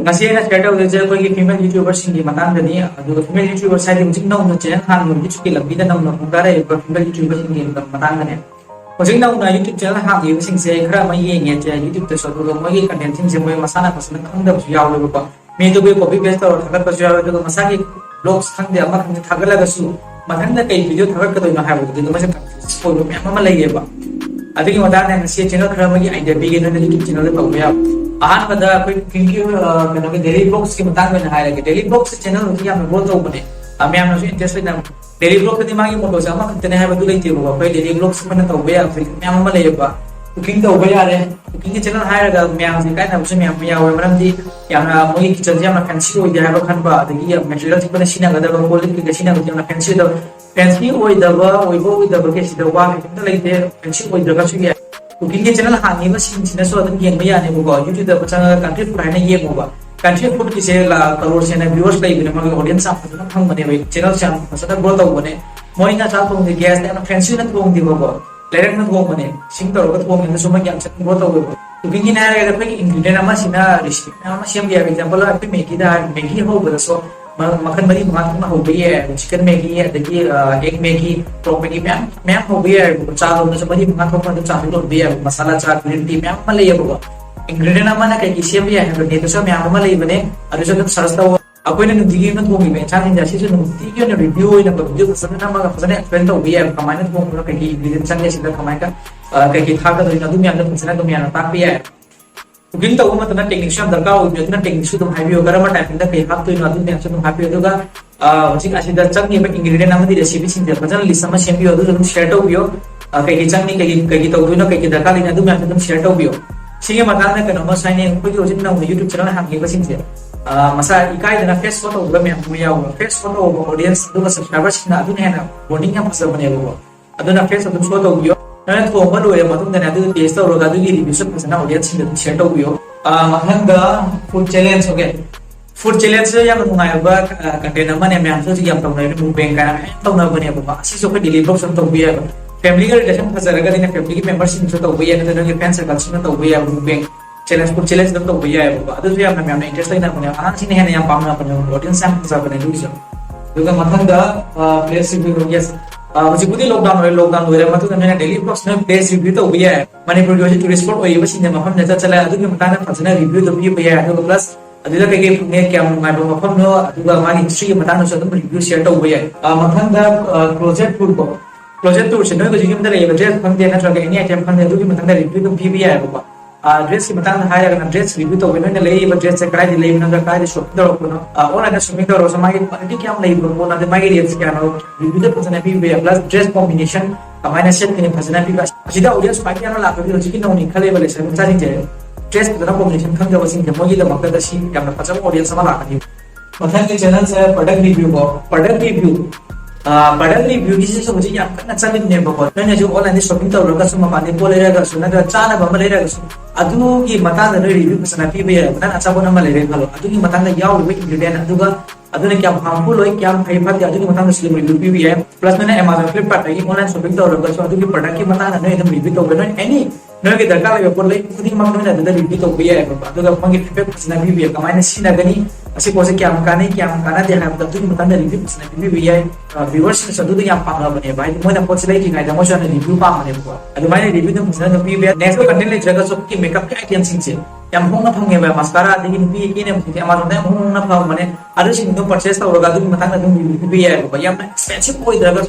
ngasi na share tau je ko gi female youtuber sing gi matang ni adu female youtuber sai di jing nong channel han mo youtube ki lambi da nong nong ga re ko female youtuber sing gi matang ne ko jing nong na youtube channel ha gi sing se khra ma ye nge je youtube te so do mo gi content sing se mo masana pasna khang da yaw le ko me do ko copy paste tor thagat pa yaw do masa gi blogs khang de ama khang thagala ga su matang da kai video thagat ka do na ha bo do ma se spoil me ama lai ge ba adu gi matang ne se channel khra ma gi idea bi ge no youtube channel pa ya आहान पदा कोई kinky कनो के daily blogs के मतंग में हाय लगे daily blogs channel होती है हम बहुत तो बने हम हम जो इंटरेस्ट लेना डेली ब्लॉग के दिमाग में मोटो से हम कितने है बदल लेते हो कोई डेली ब्लॉग्स में तो बया फिर हम ले बा कुकिंग तो बया रे कुकिंग के चैनल हाय लगा मैं हम से काय ना उसे मैं या वे मरम दी या ना मोई किचन जे हम फैंसी हो जाए खन बा दगी मटेरियल से बने सीना गदा क्वालिटी के सीना के हम फैंसी तो फैंसी ओइ दबा ओइ बो ओइ दबा के सीधा वा के लेते फैंसी ओइ दबा से कुकिंग के चैनल हानि में सिंह सो अदम येंग या ने बो यूट्यूब दा पचा कंट्री फूड है ये बो कंट्री फूड की से ला करोड़ से ने व्यूअर्स लाइव ने मगे ऑडियंस आप फसना फंग बने भाई चैनल से फसना ग्रो तो बने मोई ना चाल तो गैस ने फैंसी न तो दी बो लेरक न तो बने सिंह तो को तो ने सुमा क्या ग्रो तो बो कुकिंग की ना रे पे इंग्रेडिएंट अमा सिना रेसिपी अमा सेम दिया एग्जांपल आप मैगी दा मैगी हो बो सो मखन मरी मात हो गई है चिकन मैगी है देखिए egg Maggi pro Maggi ma'am हो गई है चावल में से मरी मात हो पर चावल हो गई है मसाला चाट ग्रीन टी मैम मले ये बो इंग्रेडिएंट अमा कई सेम भी है तो तो मैम मले बने अरे जो सरस तो अकोने नुदी न थोंगी में चान जा से नुदी के ने रिव्यू होइना वीडियो फसना ना मगा फसना एक्सप्लेन तो भी है कमाने तो को कई इंग्रेडिएंट संगे से कमाय का कई था का तो दुम यान फसना तो यान ताक भी है कुकिंग तो मत ना टेक्निक से दरकार हो जो ना टेक्निक से तो हाईवे वगैरह में टाइपिंग का कई हाथ तो इन आदमी ने तो हाईवे होगा जिक आसी दर चंग ये इंग्रेडिएंट नाम दी रेसिपी सिंह दे फजन लिस्ट में शेयर भी हो तो शेयर तो भी हो कई चंग नहीं कई तो दोनों कई दरकार लेना तुम यान तुम शेयर तो भी हो सिंह मकान में कनो मसाई ने कोई हो जितना YouTube चैनल हम के बसिंग से मसा इकाई देना फेस फोटो होगा मैं हम या फेस फोटो ऑडियंस दो सब्सक्राइबर्स ना अदुन है ना बॉन्डिंग हम फसब बने वो अदुन फेस अदुन फोटो भी हो ना तो हम लोग ये मतलब देना अदुन टेस्ट और अदुन की रिव्यू सब फसना ऑडियंस से शेयर तो भी हो मखन दा फूड चैलेंज हो गया फूड चैलेंज से या तो ना बा कंटेंट अमा ने मैं हमसे जी हम तो ना मुंबई का तो ना बने बाबा असी सो के डिलीवर सब तो भी है फैमिली का रिलेशन फसरगा दिन फैमिली के मेंबर्स इन तो भी है ना के फैंस सर्कल से तो भी है मुंबई चैलेंज फूड चैलेंज तो भी है बाबा अदु से हम मैं इंटरेस्ट लेना बने आ सिने है ना यहां पाना बने ऑडियंस हम फसा बने लुइस दुगा मखन दा प्लेस रिव्यू यस मुझे बुद्धि लॉकडाउन हो रहा मतलब मैंने डेली ब्लॉग्स में प्लेस रिव्यू तो हुई है मणिपुर की टूरिस्ट स्पॉट हुई बस इन्हें मफम नजर चला अदुगे मताना फजना रिव्यू तो भी है अदुगा प्लस अदुगा कई ने क्या माइबो मफम नो अदुगा मानी हिस्ट्री के मताना से तुम रिव्यू शेयर तो हुई है मखन दा प्रोजेक्ट टूर को प्रोजेक्ट टूर से नो को जिगिम दा ये ड्रेस फंग देना ट्रक एनी आइटम फंग दे अदुगे मताना रिव्यू तो भी है बाबा ड्रेस की मताना हाय अगर ड्रेस रिव्यू तो वेनो ने ले ये ड्रेस से कराई ले न का शॉपिंग तो को नो ऑनलाइन शॉपिंग तो रोज मागी क्वालिटी क्या ले बो ना दे मागी रेट्स क्या नो रिव्यू तो फसना भी है प्लस ड्रेस कॉम्बिनेशन कमाइना सेट के फसना भी का सिदा ऑडियंस पार्टी ना लाख भी होची नो नि खले बले से चारिंग जे ड्रेस फसना कॉम्बिनेशन खंग जब सिंह मोगी द मक्का द सी या फसना ऑडियंस मा लाख दी मथन के चैनल से प्रोडक्ट रिव्यू को प्रोडक्ट रिव्यू की से मुझे या कना चलिन ने बको ने जो ऑनलाइन शॉपिंग तो रगा सुमा पानी बोले रगा सुना द चाना बम ले रगा सु अदु की मता द रिव्यू फसना पी बे ना अच्छा बना मले रे खलो अदु की मता द याव वे इंग्रेडिएंट अदुगा अदुने क्या हार्मफुल होय क्या फाइ फाइ अदु की मता द स्लिम रिव्यू भी है प्लस मैंने Amazon Flipkart की ऑनलाइन शॉपिंग तो रगा सु अदु की प्रोडक्ट की मता न एकदम रिव्यू तो बनो एनी न के दरकार लगे पर ले खुद मग न द रिव्यू तो भी है अदुगा पंगे फीडबैक फसना भी है कमाने सीना गनी असी पोसे क्या हमकाने क्या हमकाना दे है अदु की मता द रिव्यू फसना भी है व्यूअर्स से अदु या पांगा बने भाई मोना पोसे ले की गाइड मोशन रिव्यू पा मने को अदु माने रिव्यू तो फसना भी है नेक्स्ट कंटेंट ले जगह सब की मेकअप के आइटम सिंह से yang hong na phang ba mascara degi ni ki ne muti Amazon ne hong na phang mane adu sing no purchase ta roga du matang na du bi ya ba yam expensive koi draga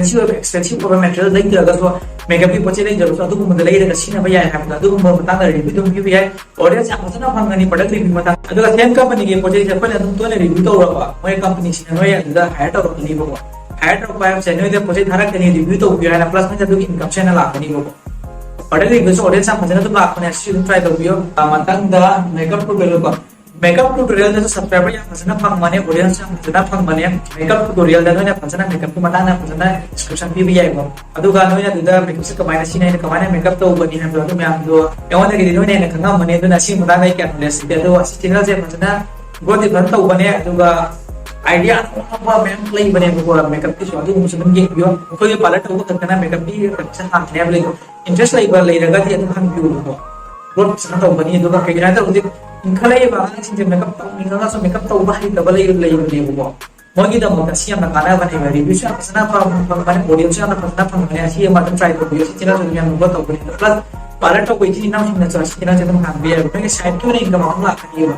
so expensive ko material dai draga so makeup bi poche dai jaru so adu ko mandalai daga sina ba ya ha adu ko matang na review du bi ya audience Amazon na phang ni product review matang adu ka same company ke poche je pale adu to ne review to ba moi company sina no ya da hat or ni ba hat or pa channel de poche dhara ke ni review to bi ya plus na adu income channel a ni ba पढ़े लिखे जो audience हम फसना तो आपने actually try कर बियो मतंग दा makeup tutorial को मेकअप ट्यूटोरियल जो सब्सक्राइबर या फसना फंग माने ऑडियंस हम फसना फंग माने मेकअप ट्यूटोरियल दा ने फसना मेकअप की मताना फसना डिस्क्रिप्शन भी है को अदु गा नो या दा मेकअप से कमाइना सीने ने कमाइना मेकअप तो बनी हम तो मैं दो एवन के दिनो ने खंगा मने दो नसी मताना क्या प्लेस दे दो चैनल से फसना बहुत डिफरेंट तो बने अदु गा idea apa memang play bane ko makeup ki so adu musim ge bio ko ye pala to ko kana makeup bi अच्छा हम ने इंटरेस्ट लाइक बर ले रगा थी तो हम भी हो रोड से तो बनी तो का कहीं ना तो इनखलैबा अꯉांसिंजे मेकअप तौनिंगासो मेकअप तौबा हैतबा लेबको मोगिदमक सियामना कानाबने रिव्यूस फसना फंगने ऑडियंस यामना फसना फंगने असि मात्र ट्राई करबियो सिना जोनियाम नुबा तौबने प्लस पार्लर तो कोई चीज ना सिना चो सिना जदम हांबे है साइड क्यों नहीं इनकम हम लाखनियो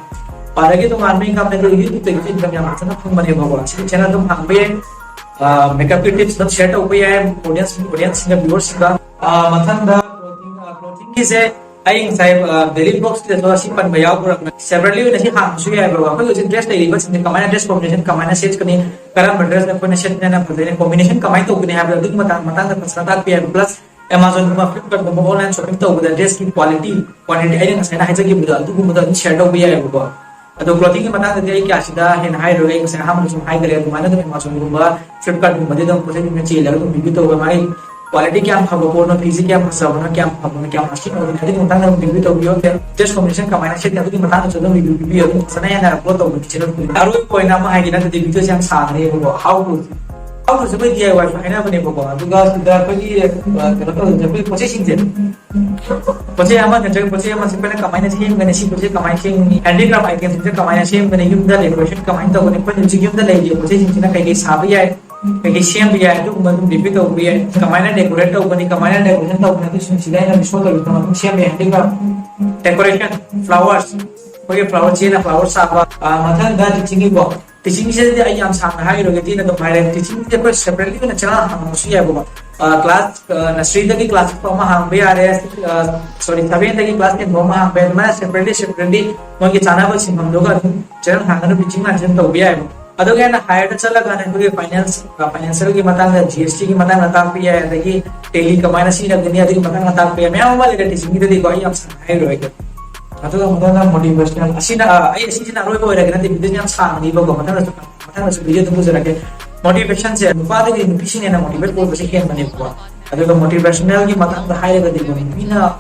पारगे तो मान में इनकम ने यूट्यूब पे इनकम याम फसना फंगने बगो सिना तुम हांबे मेकअप के टिप्स सब शेयर हो है ऑडियंस का व्यूअर्स का मथंदा क्लोथिंग की से आई साइब डेली ब्लॉग्स के तो असि पन बयाव पुरक सेपरेटली नसी हां सु याय बाबा कोई उस ड्रेस लेली बस कमाना ड्रेस कॉम्बिनेशन कमाना सेट कनी करम ड्रेस ने कोने सेट ने फजने कॉम्बिनेशन कमाई तो कने हाबे दुक मता फसना पे plus Amazon kuma Flipkart kuma online shopping to the dress ki quality ai na sai na haja ki buda du kuma da share do biya ko ado clothing ki mata da ai kya sida hen high ro ai sai ham sum high gare mana da Amazon kuma Flipkart kuma da dum pose ni chi la dum bibi to mai quality kya phabo ko no physics kya phasa na kya phabo na kya machine no da din mata da bibi to biyo te dress combination ka mana shit da mata da chodam bibi bibi yo sana ya na upload to ki channel ku aro ko ina ma hai na da bibi to jam sa ne ko how how is it DIY fa ina bane ko aduga sida ko ni kana to da ko processing je process ama da process ama simpel kamai na sim gane si process kamai sing handicraft items je kamai na sim gane yum da decoration kamai to gane ko ni yum da lai je processing jina kai sa ba ya kai sim bi ya to kuma dum bibi to bi ya kamai na decorate to gane kamai na decoration to gane sim sida na mismo to to sim bi handicraft decoration flowers ko ye flower je na flowers sa ba mathan da teaching ko teaching se de ayam samna hai ro gati na to mai teaching de ko separately na chana ham su ya bo class nursery da ki class ko ma ham be are sorry 7th da ki class ke bo ma ham be ma separately mo ki chana ba sim ham loga chana hangana teaching na jem to be ai ado ga na higher chala ga na ko financial ki matang da GST ki matang na ta pe ya da ki daily kamana si na dunia da ki matang na ta pe ya ma le teaching ki de ko ayam samna hai ro gati atau kemudian motivational asina ai asina roi ko era ganti bidnya sang ni bago matang su video tu jara ke motivation se nupa de ni pisin na motivate ko basi ken bane ko atau motivational ki matang da hai ga de ko ina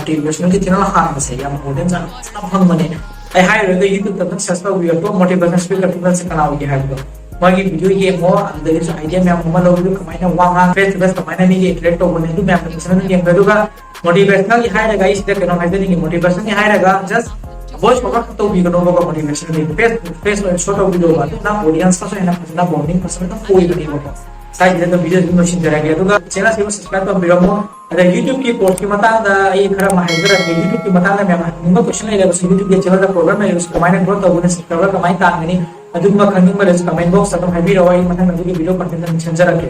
motivational ki tinala han se ya modern san sab hang bane ai hai ga youtube ta successful video to motivational speaker people se kana hogi hai ko magi video ye mo andar is idea me mo lo video kamaina wanga face to face kamaina ni ye create to bane tu me application ni game ga motivational ki hai ga is de kano hai de ni motivation ni hai ga just voice over to bi kano ga motivation ni face short video ba na audience ka so ena na bonding person ta koi bani ho sai de video ni machine jara ga to ga channel se subscribe to biro mo ada youtube ki post ki mata da ai khara mahindra ke youtube ki mata da me ma question ai ga youtube ke channel da program ai us kamaina growth to bonus subscriber kamai ta ngani aduma khanging ma comment box ta hai biro ai mata na video content ni chanja rake